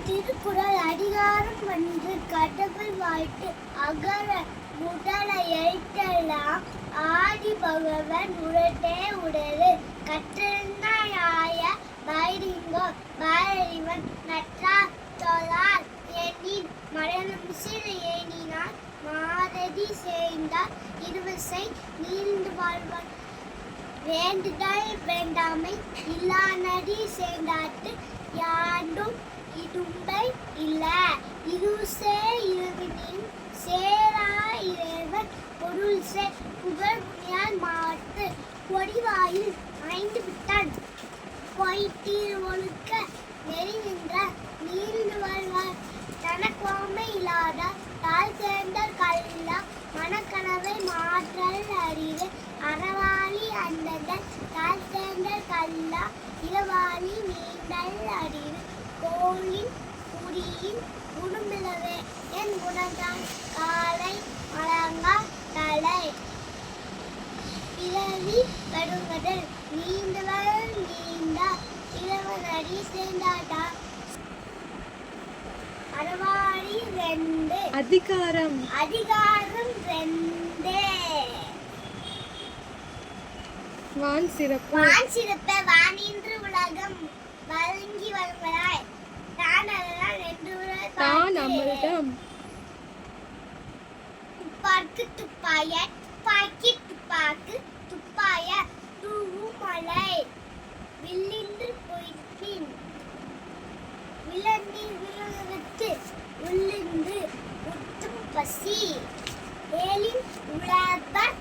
திருக்குறள் அதிகாரம் 1 கடவுள் வாழ்த்து. அகர முதல எழுத்தெல்லாம் ஆதி பகவன் உரத்தே உடலு கற்றறிந்தாய பைரிங்கோ பாரறிவன் நற்றார் தொழார் எண்ணின் மரணம் சிறு ஏனினார் மாரதி சேர்ந்தார் இருவசை நீண்டு வாழ்வார் வேண்டுதல் வேண்டாமை இல்லா நடி சேர்ந்தாட்டு யாண்டும் இடும்பை இல்ல இருசே இருவினின் சேரா இறைவன் பொருள் சே புகழ் புனியால் மாட்டு பொடிவாயில் ஐந்து விட்டான் பொய்த்தீர் ஒழுக்க நெறி நின்ற நீண்டு வாழ்வார் தனக்குவாமை இல்லாத தாழ் சேர்ந்த கல்லா மனக்கனவை மாற்றல் அறிவு அறவாளி அந்தங்கள் தாழ் சேர்ந்த கல்லா இரவாளி நீண்டல் அறிவு கோளின் குடியின் குடும்பிலவே என் குணந்தான் காலை மலங்கா தலை பிறவி படுவதில் நீண்டவள் நீண்டா இளவன் அடி சேர்ந்தாட்டா அறவாளி 2 அதிகாரம் 2 வான் சிறப்பு வானின்று உலகம் வழங்கி வருவதாய் தான் அமிர்தம் துப்பாக்கு துப்பாய துப்பாக்கி துப்பாக்கு துப்பாய தூவுமலை வில்லின்று பொய்ப்பின் விலங்கின் விலகத்து உள்ளின்று உத்தும் பசி ஏலின் உழப்பர்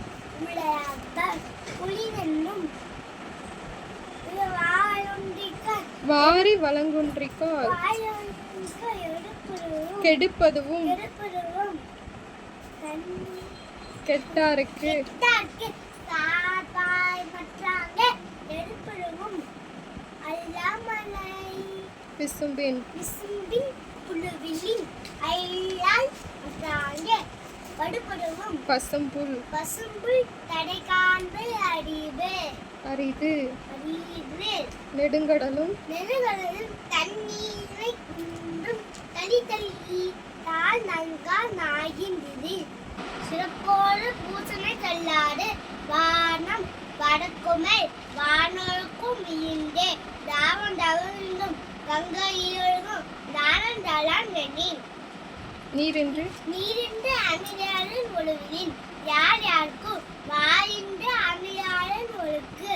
புலினென்னும் வாரி வழங்குன்றிக்கால் கெடுப்பதுவும் கெட்டாருக்கு விசும்பின் பசும்புல் தடை காண்பு அரிது நெடுங்கடலும் தண்ணீரை குன்றும் தளி தாள் நல்கா நாயின் விதி சிறப்போடு பூசனை கல்லாடு வானம் வடக்குமை வானோருக்கும் இயந்தே தாவம் தவிர்ந்தும் கங்கையிலும் தானம் தளான் வெண்ணீர் நீரின்று அமிழாளன் ஒழுவின் யார் யாருக்கும் வாயின்று அமிழாளன் ஒழுக்கு